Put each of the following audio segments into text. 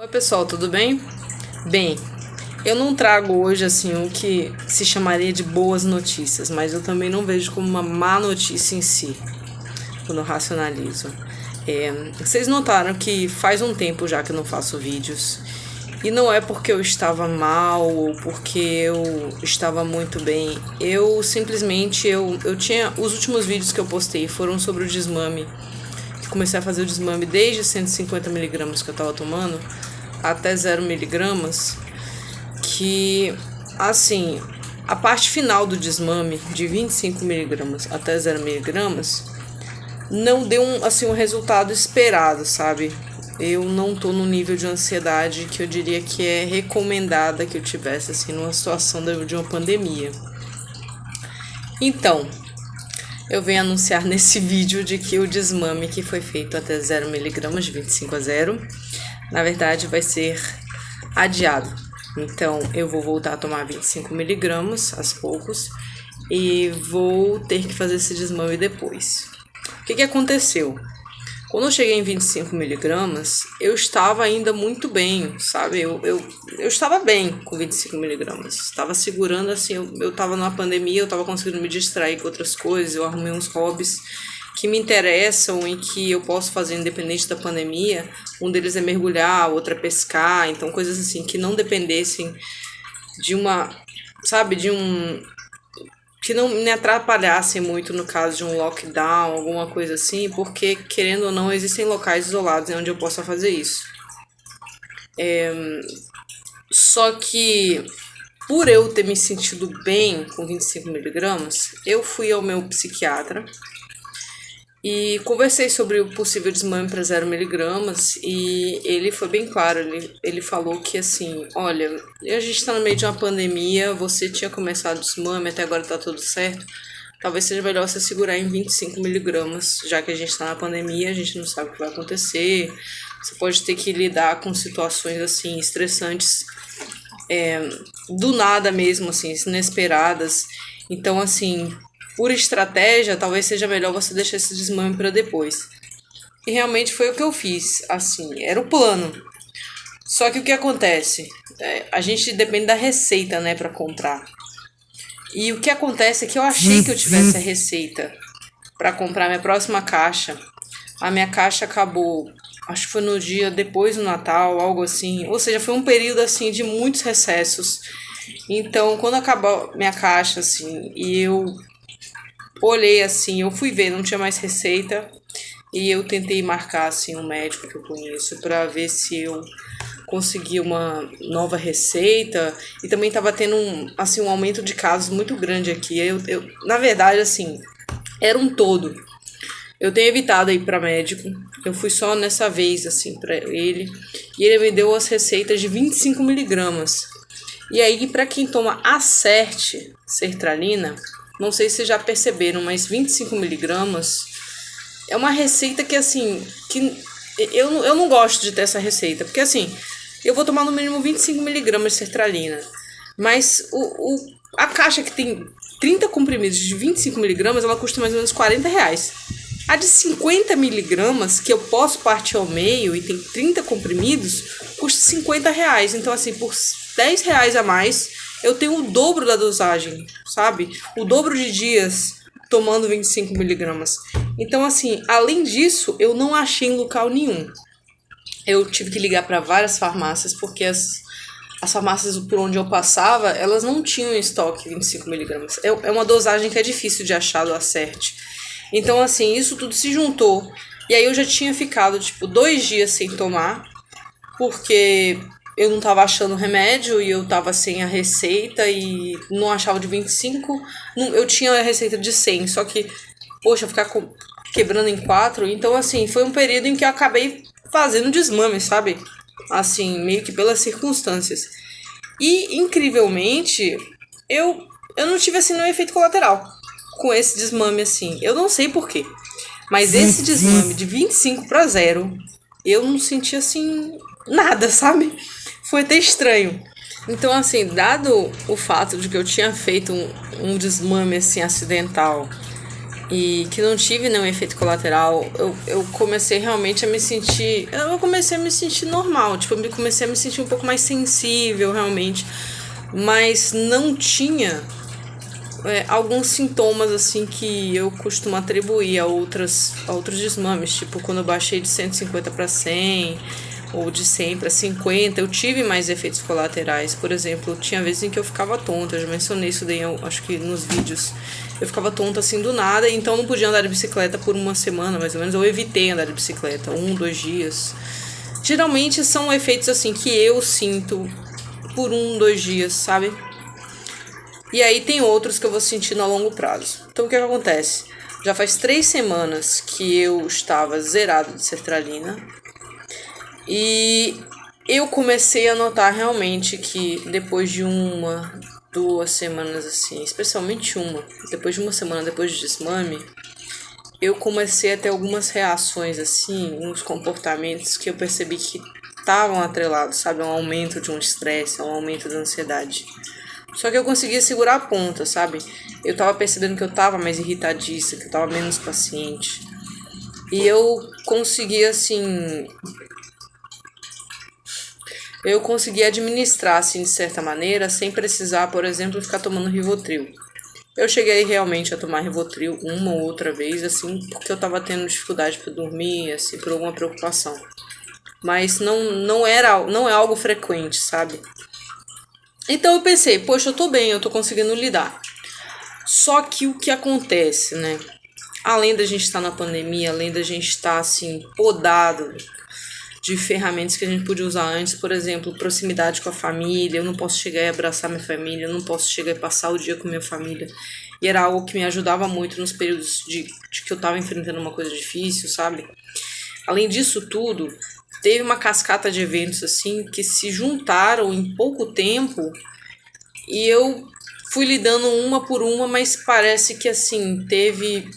Oi pessoal, tudo bem? Bem, eu não trago hoje assim o que se chamaria de boas notícias, mas eu também não vejo como uma má notícia em si, quando eu racionalizo. Vocês notaram que faz um tempo já que eu não faço vídeos, e não é porque eu estava mal ou porque eu estava muito bem. Eu simplesmente eu tinha os últimos vídeos que eu postei foram sobre o desmame. Comecei a fazer o desmame desde 150 miligramas que eu estava tomando até 0 miligramas, que assim, a parte final do desmame de 25 miligramas até 0 miligramas não deu um resultado esperado, sabe? Eu não tô no nível de ansiedade que eu diria que é recomendada que eu tivesse assim numa situação de uma pandemia. Então, eu venho anunciar nesse vídeo de que o desmame que foi feito até 0 miligramas, de 25 a 0, na verdade vai ser adiado. Então, eu vou voltar a tomar 25 miligramas aos poucos e vou ter que fazer esse desmame depois. O que aconteceu? Quando eu cheguei em 25 miligramas, eu estava ainda muito bem, sabe? Eu estava bem com 25 miligramas. Estava segurando, assim, eu estava numa pandemia, eu estava conseguindo me distrair com outras coisas, eu arrumei uns hobbies que me interessam e que eu posso fazer independente da pandemia. Um deles é mergulhar, outro é pescar, então coisas assim que não dependessem de uma, sabe, que não me atrapalhassem muito no caso de um lockdown, alguma coisa assim, porque, querendo ou não, existem locais isolados onde eu possa fazer isso. Só que, por eu ter me sentido bem com 25 miligramas, eu fui ao meu psiquiatra e conversei sobre o possível desmame para 0 miligramas e ele foi bem claro, ele falou que assim, olha, a gente está no meio de uma pandemia, você tinha começado o desmame, até agora tá tudo certo, talvez seja melhor você segurar em 25 miligramas, já que a gente está na pandemia, a gente não sabe o que vai acontecer, você pode ter que lidar com situações assim, estressantes, do nada mesmo, assim, inesperadas, então assim, por estratégia, talvez seja melhor você deixar esse desmame para depois. E realmente foi o que eu fiz, assim, era o plano. Só que o que acontece? A gente depende da receita, né, para comprar. E o que acontece é que eu achei que eu tivesse a receita para comprar minha próxima caixa. A minha caixa acabou, acho que foi no dia depois do Natal, algo assim. Ou seja, foi um período assim de muitos recessos. Então, quando acabou minha caixa, assim, e eu olhei assim, eu fui ver, não tinha mais receita e eu tentei marcar assim um médico que eu conheço para ver se eu conseguia uma nova receita e também estava tendo um aumento de casos muito grande aqui. Eu na verdade assim, era um todo. Eu tenho evitado ir para médico. Eu fui só nessa vez assim para ele e ele me deu as receitas de 25 miligramas. E aí, para quem toma Acerte, sertralina, não sei se vocês já perceberam, mas 25 miligramas é uma receita que, assim, que eu não gosto de ter essa receita. Porque, assim, eu vou tomar no mínimo 25 miligramas de sertralina. Mas a caixa que tem 30 comprimidos de 25 miligramas, ela custa mais ou menos R$40. A de 50 miligramas, que eu posso partir ao meio e tem 30 comprimidos, custa R$50. Então, assim, por R$10 a mais, eu tenho o dobro da dosagem, sabe? O dobro de dias tomando 25 miligramas. Então, assim, além disso, eu não achei em local nenhum. Eu tive que ligar para várias farmácias, porque as farmácias por onde eu passava, elas não tinham em estoque 25 miligramas. É uma dosagem que é difícil de achar do Acerte. Então, assim, isso tudo se juntou. E aí eu já tinha ficado, tipo, 2 dias sem tomar, porque eu não tava achando remédio e eu tava sem a receita e não achava de 25. Eu tinha a receita de 100, só que, poxa, ficar quebrando em 4. Então, assim, foi um período em que eu acabei fazendo desmame, sabe? Assim, meio que pelas circunstâncias. E, incrivelmente, eu não tive, assim, nenhum efeito colateral com esse desmame, assim. Eu não sei porquê. Mas esse desmame de 25 para 0, eu não senti, assim, nada, sabe? Foi até estranho. Então, assim, dado o fato de que eu tinha feito um desmame, assim, acidental e que não tive nenhum efeito colateral, eu comecei realmente a me sentir. Eu comecei a me sentir normal, tipo, eu comecei a me sentir um pouco mais sensível realmente, mas não tinha alguns sintomas assim que eu costumo atribuir a outros desmames, tipo quando eu baixei de 150 para 100 ou de 100 para 50, eu tive mais efeitos colaterais. Por exemplo, tinha vezes em que eu ficava tonta, eu já mencionei isso daí, eu acho que nos vídeos. Eu ficava tonta assim do nada, então não podia andar de bicicleta por uma semana, mais ou menos. Eu evitei andar de bicicleta, 2 dias. Geralmente são efeitos assim que eu sinto por 2 dias, sabe? E aí tem outros que eu vou sentindo a longo prazo. Então o que acontece? Já faz 3 semanas que eu estava zerado de sertralina. E eu comecei a notar realmente que depois de 2 semanas assim, especialmente depois de uma semana depois do desmame, eu comecei a ter algumas reações assim, uns comportamentos que eu percebi que estavam atrelados, sabe, a um aumento de um estresse, a um aumento da ansiedade. Só que eu conseguia segurar a ponta, sabe? Eu tava percebendo que eu tava mais irritadiça, que eu tava menos paciente. E eu conseguia, assim... Eu conseguia administrar, assim, de certa maneira, sem precisar, por exemplo, ficar tomando Rivotril. Eu cheguei realmente a tomar Rivotril uma ou outra vez, assim, porque eu tava tendo dificuldade para dormir, assim, por alguma preocupação. Mas não é algo frequente, sabe? Então eu pensei, poxa, eu tô bem, eu tô conseguindo lidar. Só que o que acontece, né? Além da gente estar na pandemia, além da gente estar, assim, podado de ferramentas que a gente podia usar antes, por exemplo, proximidade com a família, eu não posso chegar e abraçar minha família, eu não posso chegar e passar o dia com minha família. E era algo que me ajudava muito nos períodos de que eu tava enfrentando uma coisa difícil, sabe? Além disso tudo, teve uma cascata de eventos, assim, que se juntaram em pouco tempo e eu fui lidando uma por uma, mas parece que, assim,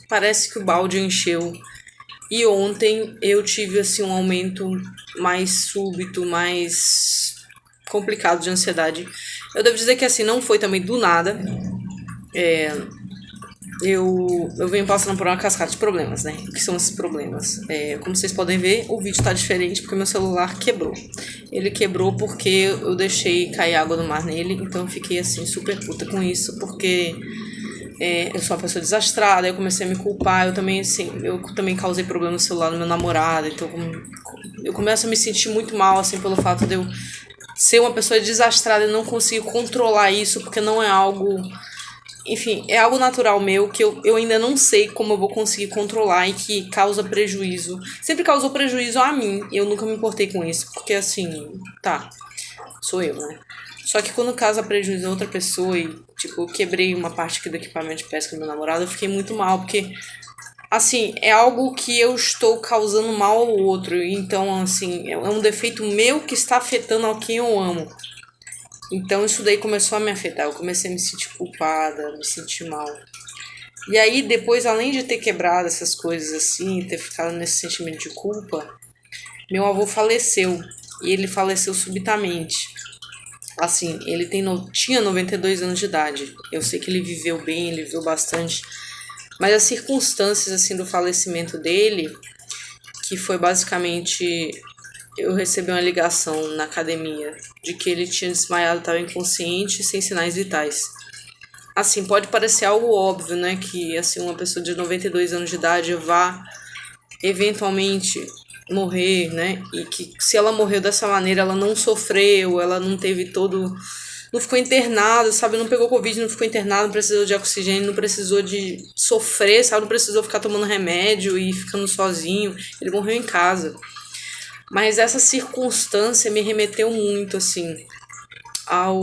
parece que o balde encheu. E ontem eu tive, assim, um aumento mais súbito, mais complicado de ansiedade. Eu devo dizer que, assim, não foi também do nada. Eu venho passando por uma cascata de problemas, né? O que são esses problemas? Como vocês podem ver, o vídeo tá diferente porque meu celular quebrou. Ele quebrou porque eu deixei cair água no mar nele, então eu fiquei, assim, super puta com isso, porque... eu sou uma pessoa desastrada, eu comecei a me culpar, eu também causei problema no celular do meu namorado, então eu começo a me sentir muito mal, assim, pelo fato de eu ser uma pessoa desastrada e não conseguir controlar isso, porque não é algo, enfim, é algo natural meu, que eu ainda não sei como eu vou conseguir controlar e que causa prejuízo, sempre causou prejuízo a mim, e eu nunca me importei com isso, porque assim, tá, sou eu, né? Só que quando causa prejuízo a outra pessoa e, tipo, eu quebrei uma parte aqui do equipamento de pesca do meu namorado, eu fiquei muito mal, porque, assim, é algo que eu estou causando mal ao outro. Então, assim, é um defeito meu que está afetando a quem eu amo. Então, isso daí começou a me afetar. Eu comecei a me sentir culpada, me sentir mal. E aí, depois, além de ter quebrado essas coisas assim, ter ficado nesse sentimento de culpa, meu avô faleceu. E ele faleceu subitamente. Assim, ele tinha 92 anos de idade. Eu sei que ele viveu bem, ele viveu bastante. Mas as circunstâncias, assim, do falecimento dele, que foi basicamente... Eu recebi uma ligação na academia de que ele tinha desmaiado, estava inconsciente, sem sinais vitais. Assim, pode parecer algo óbvio, né? Que, assim, uma pessoa de 92 anos de idade vá, eventualmente, morrer, né? E que se ela morreu dessa maneira, ela não sofreu, ela não teve não ficou internada, sabe? Não pegou Covid, não ficou internada, não precisou de oxigênio, não precisou de sofrer, sabe? Não precisou ficar tomando remédio e ficando sozinho. Ele morreu em casa. Mas essa circunstância me remeteu muito, assim, ao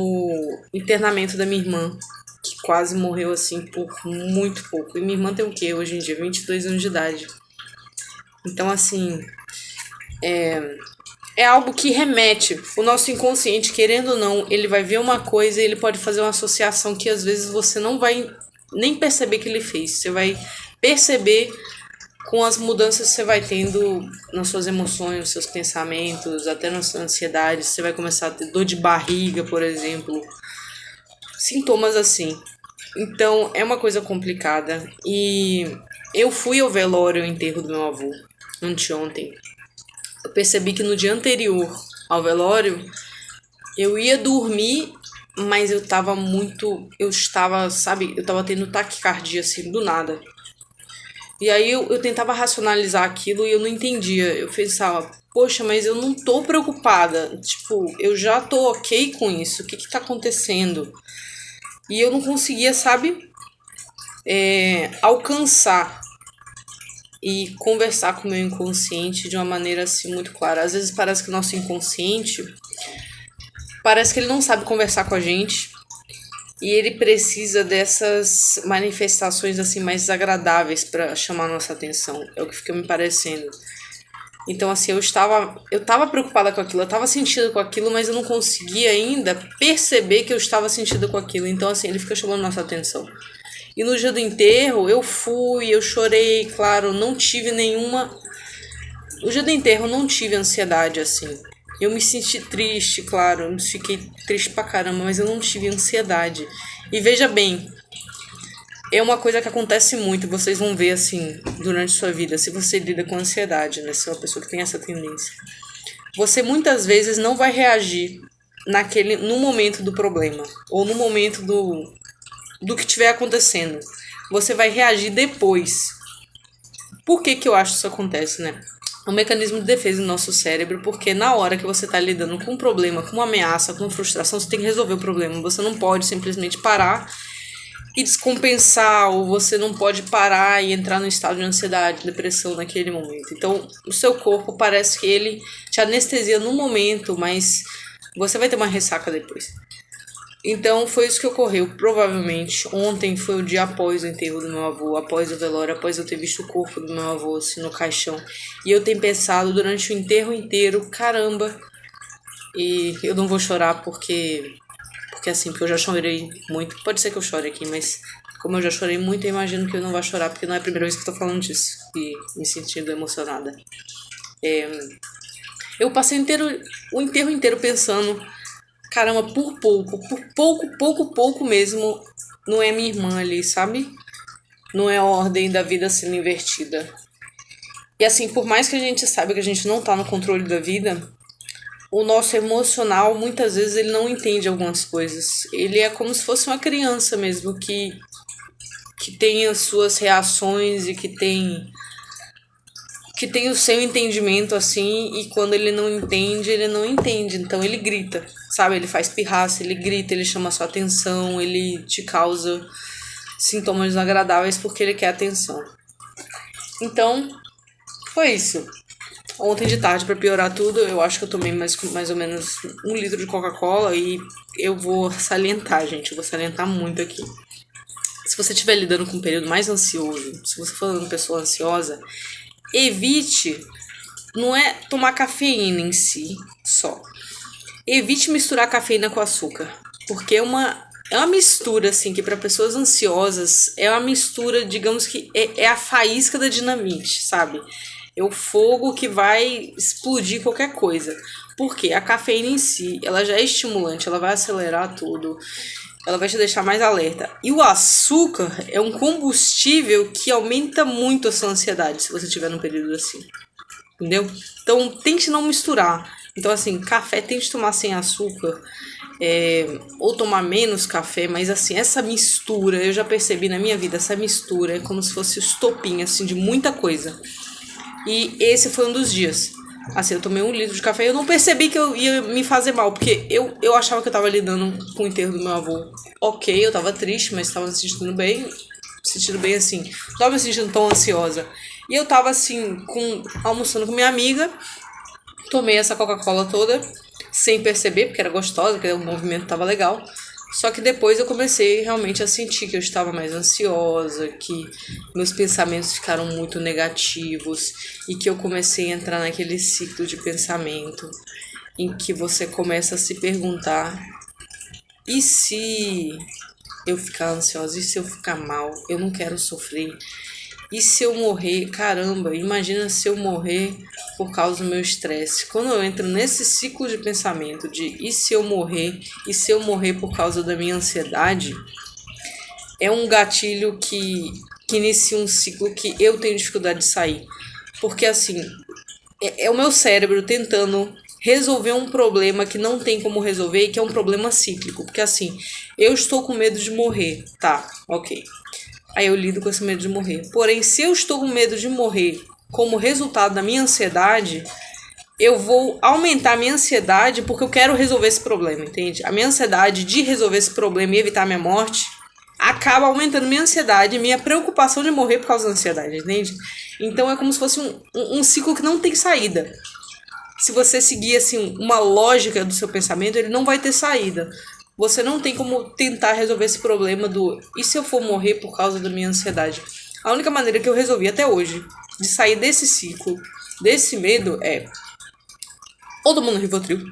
internamento da minha irmã, que quase morreu, assim, por muito pouco. E minha irmã tem o quê hoje em dia? 22 anos de idade. Então, assim, é algo que remete. O nosso inconsciente, querendo ou não, ele vai ver uma coisa e ele pode fazer uma associação que às vezes você não vai nem perceber que ele fez. Você vai perceber com as mudanças que você vai tendo nas suas emoções, nos seus pensamentos, até na sua ansiedade. Você vai começar a ter dor de barriga, por exemplo. Sintomas assim. Então, é uma coisa complicada. E Eu fui ao velório, ao enterro do meu avô, anteontem. Eu percebi que no dia anterior ao velório, eu ia dormir, mas eu tava eu tava tendo taquicardia, assim, do nada. E aí eu tentava racionalizar aquilo e eu não entendia. Eu pensava, poxa, mas eu não tô preocupada. Tipo, eu já tô ok com isso. O que tá acontecendo? E eu não conseguia, sabe, alcançar e conversar com o meu inconsciente de uma maneira assim muito clara. Às vezes parece que o nosso inconsciente parece que ele não sabe conversar com a gente e ele precisa dessas manifestações assim mais desagradáveis para chamar a nossa atenção. É o que fica me parecendo. Então assim, eu estava preocupada com aquilo, eu estava sentida com aquilo, mas eu não conseguia ainda perceber que eu estava sentida com aquilo. Então assim, ele fica chamando nossa atenção. E no dia do enterro, eu chorei, claro, não tive nenhuma. No dia do enterro, eu não tive ansiedade assim. Eu me senti triste, claro, eu fiquei triste pra caramba, mas eu não tive ansiedade. E veja bem, é uma coisa que acontece muito, vocês vão ver assim, durante sua vida, se você lida com ansiedade, né? Se é uma pessoa que tem essa tendência. Você muitas vezes não vai reagir no momento do problema, ou no momento do que estiver acontecendo. Você vai reagir depois. Por que que eu acho que isso acontece, né? É um mecanismo de defesa do nosso cérebro, porque na hora que você está lidando com um problema, com uma ameaça, com uma frustração, você tem que resolver o problema. Você não pode simplesmente parar e descompensar, ou você não pode parar e entrar no estado de ansiedade, depressão naquele momento. Então, o seu corpo parece que ele te anestesia no momento, mas você vai ter uma ressaca depois. Então foi isso que ocorreu, provavelmente. Ontem foi o dia após o enterro do meu avô, após o velório, após eu ter visto o corpo do meu avô assim, no caixão. E eu tenho pensado durante o enterro inteiro, caramba, e eu não vou chorar porque assim, porque eu já chorei muito. Pode ser que eu chore aqui, mas como eu já chorei muito, eu imagino que eu não vou chorar, porque não é a primeira vez que eu tô falando disso e me sentindo emocionada. Eu passei o enterro inteiro pensando, caramba, por pouco mesmo, não é minha irmã ali, sabe? Não é a ordem da vida sendo invertida. E assim, por mais que a gente saiba que a gente não tá no controle da vida, o nosso emocional, muitas vezes, ele não entende algumas coisas. Ele é como se fosse uma criança mesmo, que tem as suas reações e que tem o seu entendimento assim, e quando ele não entende, ele não entende. Então ele grita, sabe? Ele faz pirraça, ele grita, ele chama a sua atenção, ele te causa sintomas desagradáveis porque ele quer atenção. Então, foi isso. Ontem de tarde, para piorar tudo, eu acho que eu tomei mais ou menos 1 litro de Coca-Cola e eu vou salientar, gente. Eu vou salientar muito aqui. Se você estiver lidando com um período mais ansioso, se você for uma pessoa ansiosa, evite, não é tomar cafeína em si só. Evite misturar cafeína com açúcar, porque é uma mistura, assim, que para pessoas ansiosas é uma mistura, digamos que é a faísca da dinamite, sabe? É o fogo que vai explodir qualquer coisa. Porque a cafeína em si, ela já é estimulante, ela vai acelerar tudo, ela vai te deixar mais alerta. E o açúcar é um combustível que aumenta muito a sua ansiedade, se você estiver num período assim. Entendeu? Então, tente não misturar. Então, assim, café tente tomar sem açúcar, ou tomar menos café, mas assim, essa mistura, eu já percebi na minha vida, essa mistura é como se fosse estopim, assim, de muita coisa. E esse foi um dos dias. Assim, eu tomei 1 litro de café e eu não percebi que eu ia me fazer mal, porque eu achava que eu tava lidando com o enterro do meu avô. Ok, eu tava triste, mas tava me sentindo bem assim, não tava me sentindo tão ansiosa. E eu tava assim, almoçando com minha amiga, tomei essa Coca-Cola toda, sem perceber, porque era gostosa, porque o movimento tava legal. Só que depois eu comecei realmente a sentir que eu estava mais ansiosa, que meus pensamentos ficaram muito negativos e que eu comecei a entrar naquele ciclo de pensamento em que você começa a se perguntar: e se eu ficar ansiosa? E se eu ficar mal? Eu não quero sofrer. E se eu morrer? Caramba, imagina se eu morrer por causa do meu estresse. Quando eu entro nesse ciclo de pensamento de e se eu morrer? E se eu morrer por causa da minha ansiedade? É um gatilho que que inicia um ciclo que eu tenho dificuldade de sair. Porque, assim, é o meu cérebro tentando resolver um problema que não tem como resolver e que é um problema cíclico. Porque, assim, eu estou com medo de morrer. Tá, ok. Aí eu lido com esse medo de morrer. Porém, se eu estou com medo de morrer como resultado da minha ansiedade, eu vou aumentar a minha ansiedade porque eu quero resolver esse problema, entende? A minha ansiedade de resolver esse problema e evitar minha morte acaba aumentando minha ansiedade e minha preocupação de morrer por causa da ansiedade, entende? Então é como se fosse um ciclo que não tem saída. Se você seguir assim uma lógica do seu pensamento, ele não vai ter saída. Você não tem como tentar resolver esse problema do e se eu for morrer por causa da minha ansiedade? A única maneira que eu resolvi até hoje de sair desse ciclo, desse medo, é ou tomando Rivotril,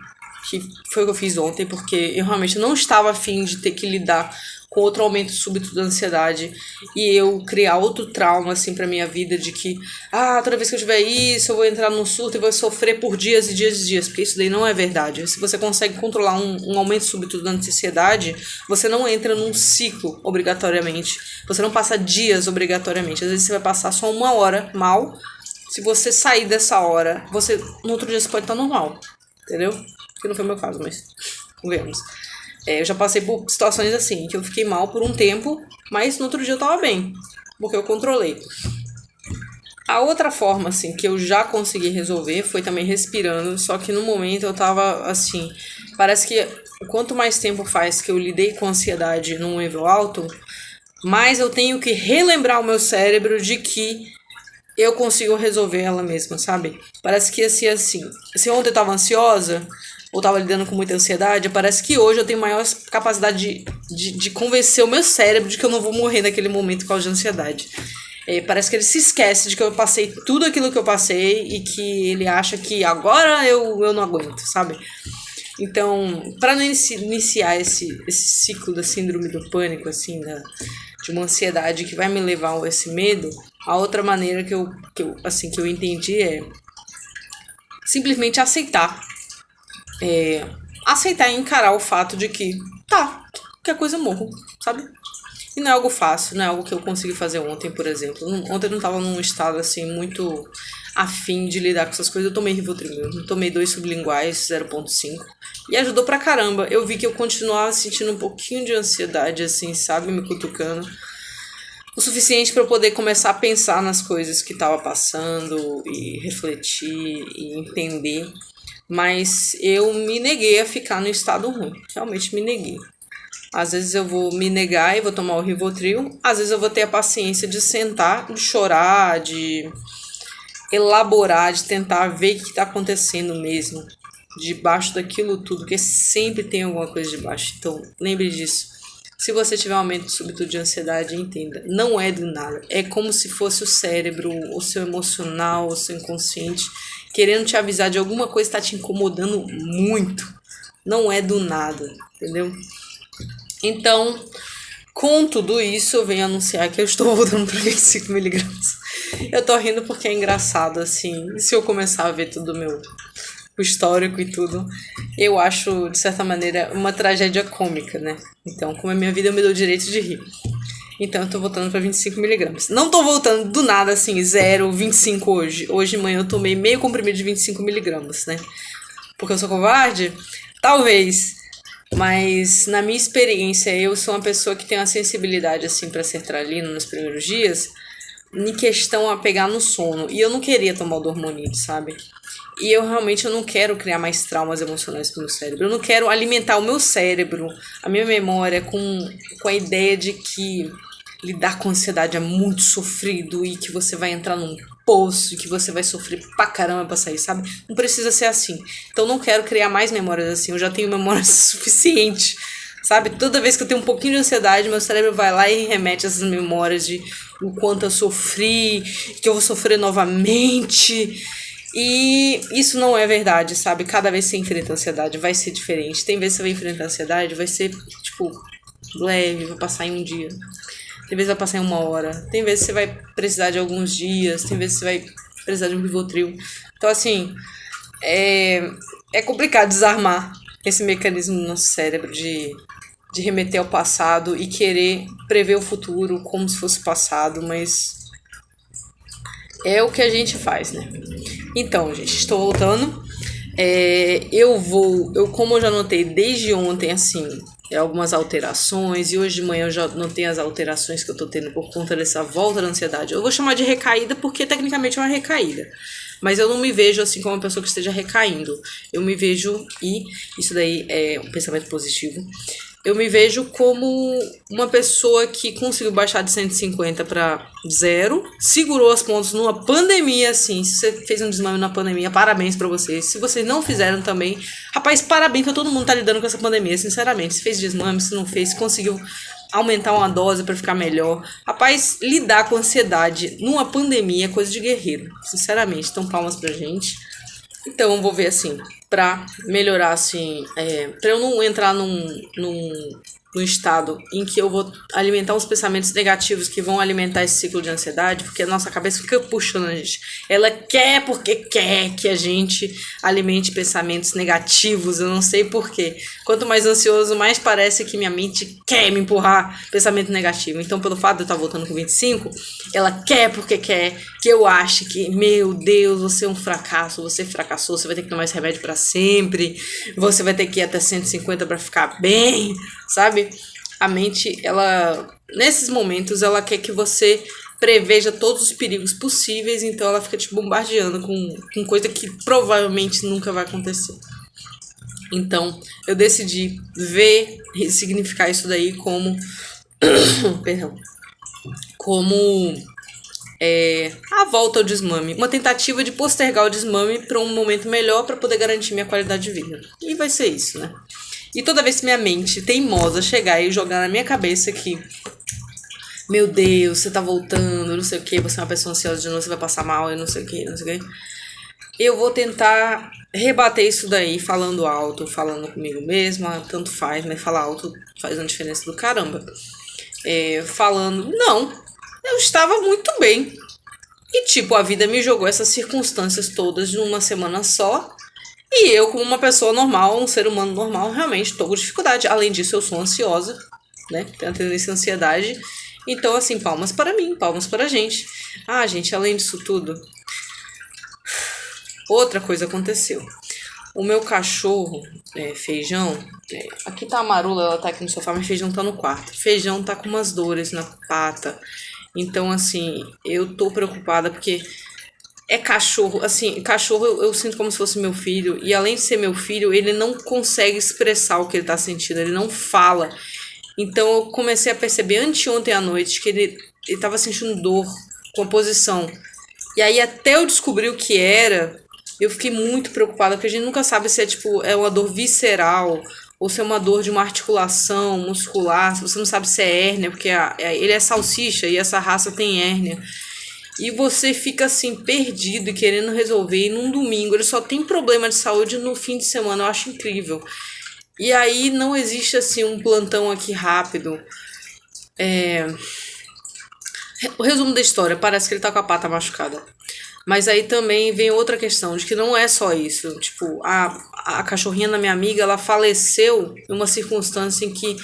que foi o que eu fiz ontem, porque eu realmente não estava afim de ter que lidar com outro aumento súbito da ansiedade e eu criar outro trauma, assim, pra minha vida de que, toda vez que eu tiver isso, eu vou entrar num surto e vou sofrer por dias e dias e dias, porque isso daí não é verdade. Se você consegue controlar um aumento súbito da ansiedade, você não entra num ciclo obrigatoriamente, você não passa dias obrigatoriamente, às vezes você vai passar só 1 hora mal. Se você sair dessa hora, no outro dia você pode estar normal, entendeu? Que não foi o meu caso, mas vemos. Eu já passei por situações assim, que eu fiquei mal por um tempo, mas no outro dia eu tava bem, porque eu controlei. A outra forma, assim, que eu já consegui resolver foi também respirando, só que no momento eu tava, assim, parece que quanto mais tempo faz que eu lidei com ansiedade num nível alto, mais eu tenho que relembrar o meu cérebro de que eu consigo resolver ela mesma, sabe? Parece que assim, se ontem eu tava ansiosa, ou tava lidando com muita ansiedade, parece que hoje eu tenho maior capacidade de convencer o meu cérebro de que eu não vou morrer naquele momento por causa de ansiedade. Parece que ele se esquece de que eu passei tudo aquilo que eu passei e que ele acha que agora eu não aguento, sabe? Então, para não iniciar esse ciclo da síndrome do pânico, assim, de uma ansiedade que vai me levar a esse medo, a outra maneira que eu entendi é simplesmente aceitar. Aceitar e encarar o fato de que, qualquer coisa eu morro, sabe? E não é algo fácil, não é algo que eu consegui fazer ontem, por exemplo. Ontem eu não tava num estado, assim, muito afim de lidar com essas coisas. Eu tomei Rivotril, eu tomei 2 sublinguais, 0,5. E ajudou pra caramba. Eu vi que eu continuava sentindo um pouquinho de ansiedade, assim, sabe? Me cutucando. O suficiente para eu poder começar a pensar nas coisas que tava passando e refletir e entender. Mas eu me neguei a ficar no estado ruim. Realmente me neguei. Às vezes eu vou me negar e vou tomar o Rivotril. Às vezes eu vou ter a paciência de sentar, de chorar, de elaborar, de tentar ver o que está acontecendo mesmo. Debaixo daquilo tudo, porque sempre tem alguma coisa debaixo. Então, lembre disso. Se você tiver um aumento súbito de ansiedade, entenda. Não é do nada. É como se fosse o cérebro, o seu emocional, o seu inconsciente, querendo te avisar de alguma coisa que está te incomodando muito. Não é do nada, entendeu? Então, com tudo isso, eu venho anunciar que eu estou voltando para 25mg. Eu tô rindo porque é engraçado, assim. Se eu começar a ver tudo o histórico e tudo, eu acho, de certa maneira, uma tragédia cômica, né? Então, como é minha vida, eu me dou o direito de rir. Então, eu tô voltando para 25mg. Não tô voltando do nada, assim, 0, 25 hoje. Hoje de manhã eu tomei meio comprimido de 25mg, né? Porque eu sou covarde? Talvez. Mas, na minha experiência, eu sou uma pessoa que tem uma sensibilidade, assim, pra sertralina nos primeiros dias, em questão a pegar no sono. E eu não queria tomar o Dormonide, sabe? E eu realmente não quero criar mais traumas emocionais pro meu cérebro. Eu não quero alimentar o meu cérebro, a minha memória, com a ideia de que lidar com ansiedade é muito sofrido e que você vai entrar num poço e que você vai sofrer pra caramba pra sair, sabe? Não precisa ser assim. Então não quero criar mais memórias assim. Eu já tenho memórias suficiente, sabe? Toda vez que eu tenho um pouquinho de ansiedade, meu cérebro vai lá e remete essas memórias de o quanto eu sofri, que eu vou sofrer novamente. E isso não é verdade, sabe? Cada vez que você enfrenta a ansiedade vai ser diferente. Tem vezes que você vai enfrentar a ansiedade, vai ser, tipo, leve, vai passar em um dia. Tem vezes que vai passar em 1 hora. Tem vezes que você vai precisar de alguns dias. Tem vezes que você vai precisar de um Rivotril. Então, assim, é complicado desarmar esse mecanismo no nosso cérebro de de remeter ao passado e querer prever o futuro como se fosse passado, mas é o que a gente faz, né? Então, gente, estou voltando. Como eu já notei desde ontem, assim, algumas alterações, e hoje de manhã eu já notei as alterações que eu tô tendo por conta dessa volta da ansiedade. Eu vou chamar de recaída porque tecnicamente é uma recaída, mas eu não me vejo assim como uma pessoa que esteja recaindo. Eu me vejo, e isso daí é um pensamento positivo, eu me vejo como uma pessoa que conseguiu baixar de 150 para 0, segurou as pontas numa pandemia, assim. Se você fez um desmame na pandemia, parabéns pra vocês. Se vocês não fizeram também, rapaz, parabéns pra todo mundo tá lidando com essa pandemia, sinceramente. Se fez desmame, se não fez, se conseguiu aumentar uma dose pra ficar melhor. Rapaz, lidar com ansiedade numa pandemia é coisa de guerreiro, sinceramente. Então, palmas pra gente. Então, eu vou ver assim, pra melhorar assim, pra eu não entrar num estado em que eu vou alimentar uns pensamentos negativos que vão alimentar esse ciclo de ansiedade, porque a nossa cabeça fica puxando a gente. Ela quer porque quer que a gente alimente pensamentos negativos, eu não sei porquê. Quanto mais ansioso, mais parece que minha mente quer me empurrar pensamento negativo. Então, pelo fato de eu estar voltando com 25, ela quer porque quer que eu ache que, meu Deus, você é um fracasso, você fracassou, você vai ter que tomar esse remédio pra sempre, você vai ter que ir até 150 pra ficar bem, sabe? A mente, ela, nesses momentos, ela quer que você preveja todos os perigos possíveis, então ela fica te bombardeando com coisa que provavelmente nunca vai acontecer. Então, eu decidi ver e significar isso daí como perdão, como a volta ao desmame, uma tentativa de postergar o desmame para um momento melhor para poder garantir minha qualidade de vida. E vai ser isso, né? E toda vez que minha mente teimosa chegar e jogar na minha cabeça que, meu Deus, você tá voltando, não sei o que, você é uma pessoa ansiosa de novo, você vai passar mal, e não sei o que, não sei o que, eu vou tentar rebater isso daí falando alto, falando comigo mesma, tanto faz, mas falar alto faz uma diferença do caramba. Falando, não, eu estava muito bem. E tipo, a vida me jogou essas circunstâncias todas numa semana só. E eu, como uma pessoa normal, um ser humano normal, realmente estou com dificuldade. Além disso, eu sou ansiosa, né? Tenho a tendência à ansiedade. Então, assim, palmas para mim, palmas para a gente. Ah, gente, além disso tudo, outra coisa aconteceu. O meu cachorro, Feijão, aqui tá a Marula, ela tá aqui no sofá, mas Feijão tá no quarto. Feijão tá com umas dores na pata. Então, assim, eu tô preocupada porque é cachorro, assim, cachorro eu sinto como se fosse meu filho. E além de ser meu filho, ele não consegue expressar o que ele tá sentindo, ele não fala. Então eu comecei a perceber anteontem à noite que ele tava sentindo dor com a posição. E aí até eu descobrir o que era, eu fiquei muito preocupada, porque a gente nunca sabe se é uma dor visceral ou se é uma dor de uma articulação muscular. Você não sabe se é hérnia, porque ele é salsicha e essa raça tem hérnia. E você fica assim, perdido e querendo resolver. E num domingo ele só tem problema de saúde no fim de semana. Eu acho incrível. E aí não existe assim um plantão aqui rápido. O resumo da história, parece que ele tá com a pata machucada. Mas aí também vem outra questão, de que não é só isso. Tipo, a cachorrinha da minha amiga, ela faleceu em uma circunstância em que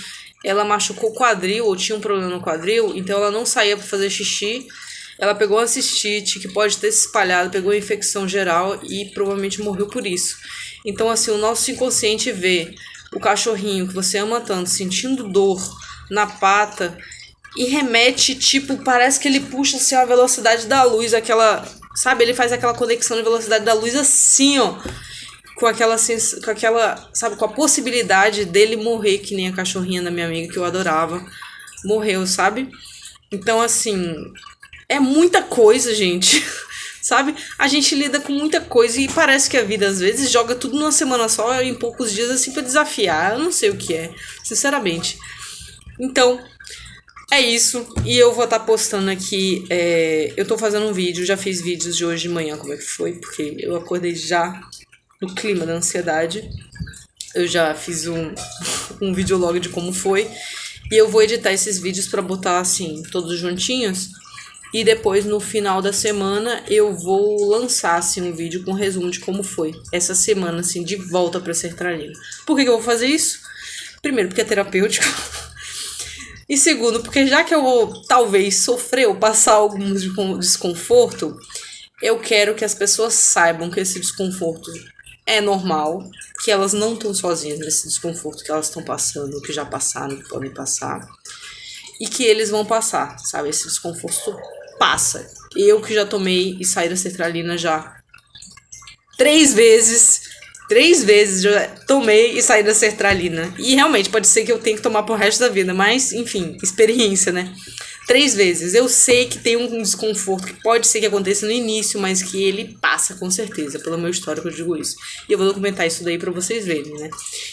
ela machucou o quadril, ou tinha um problema no quadril, então ela não saía para fazer xixi. Ela pegou uma cistite que pode ter se espalhado, pegou uma infecção geral e provavelmente morreu por isso. Então, assim, o nosso inconsciente vê o cachorrinho que você ama tanto sentindo dor na pata e remete, tipo, parece que ele puxa assim a velocidade da luz, aquela, sabe, ele faz aquela conexão de velocidade da luz assim, ó, com aquela, sabe, com a possibilidade dele morrer, que nem a cachorrinha da minha amiga que eu adorava, morreu, sabe? Então, assim, é muita coisa, gente, sabe? A gente lida com muita coisa e parece que a vida, às vezes, joga tudo numa semana só, em poucos dias, assim, pra desafiar. Eu não sei o que é, sinceramente. Então, é isso. E eu vou estar postando aqui, eu tô fazendo um vídeo, já fiz vídeos de hoje de manhã, como é que foi, porque eu acordei já no clima da ansiedade. Eu já fiz um videolog de como foi. E eu vou editar esses vídeos pra botar, assim, todos juntinhos. E depois, no final da semana, eu vou lançar, assim, um vídeo com resumo de como foi essa semana, assim, de volta pra Sertralina. Por que eu vou fazer isso? Primeiro, porque é terapêutico. E segundo, porque já que eu vou talvez sofrer ou passar algum desconforto, eu quero que as pessoas saibam que esse desconforto é normal, que elas não estão sozinhas nesse desconforto que elas estão passando, que já passaram, que podem passar, e que eles vão passar, sabe? Esse desconforto passa. Eu que já tomei e saí da sertralina já 3 vezes já tomei e saí da sertralina. E realmente pode ser que eu tenha que tomar pro resto da vida, mas enfim, experiência, né? 3 vezes. Eu sei que tem um desconforto que pode ser que aconteça no início, mas que ele passa com certeza. Pelo meu histórico eu digo isso. E eu vou documentar isso daí pra vocês verem, né?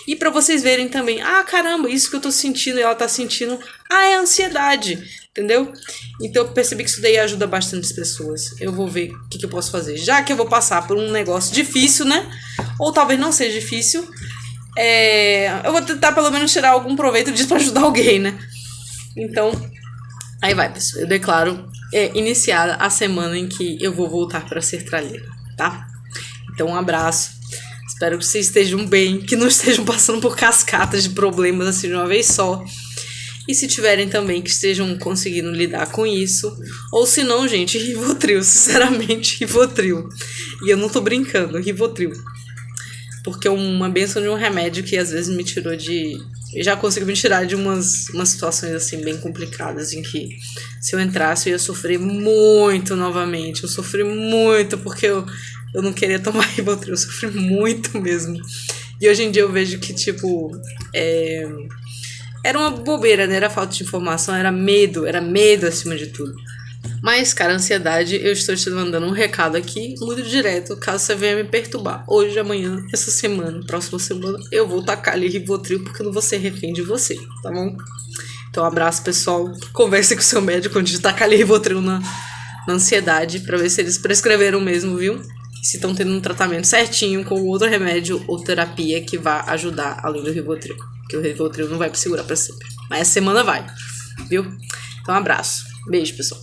E pra vocês verem também, caramba, isso que eu tô sentindo e ela tá sentindo, é ansiedade, entendeu? Então eu percebi que isso daí ajuda bastante as pessoas. Eu vou ver o que eu posso fazer. Já que eu vou passar por um negócio difícil, né? Ou talvez não seja difícil, eu vou tentar pelo menos tirar algum proveito disso pra ajudar alguém, né? Então, aí vai, pessoal. Eu declaro iniciada a semana em que eu vou voltar pra sertralina, tá? Então, um abraço. Espero que vocês estejam bem, que não estejam passando por cascatas de problemas assim de uma vez só. E se tiverem também que estejam conseguindo lidar com isso. Ou se não, gente, Rivotril. Sinceramente, Rivotril. E eu não tô brincando, Rivotril. Porque é uma benção de um remédio que às vezes me tirou de... Já conseguiu me tirar de umas situações assim bem complicadas, em que se eu entrasse eu ia sofrer muito novamente. Eu sofri muito porque eu não queria tomar Rivotril. Eu sofri muito mesmo. E hoje em dia eu vejo que, tipo... Era uma bobeira, né? Era falta de informação, era medo acima de tudo. Mas, cara, ansiedade, eu estou te mandando um recado aqui, muito direto, caso você venha me perturbar. Hoje, amanhã, essa semana, próxima semana, eu vou tacar ali Rivotril, porque eu não vou ser refém de você, tá bom? Então, um abraço, pessoal. Converse com o seu médico antes de tacar ali Rivotril na ansiedade, pra ver se eles prescreveram mesmo, viu? Se estão tendo um tratamento certinho com outro remédio ou terapia que vai ajudar além do Rivotril. Porque o Rivotril não vai segurar pra sempre. Mas essa semana vai, viu? Então, um abraço. Beijo, pessoal.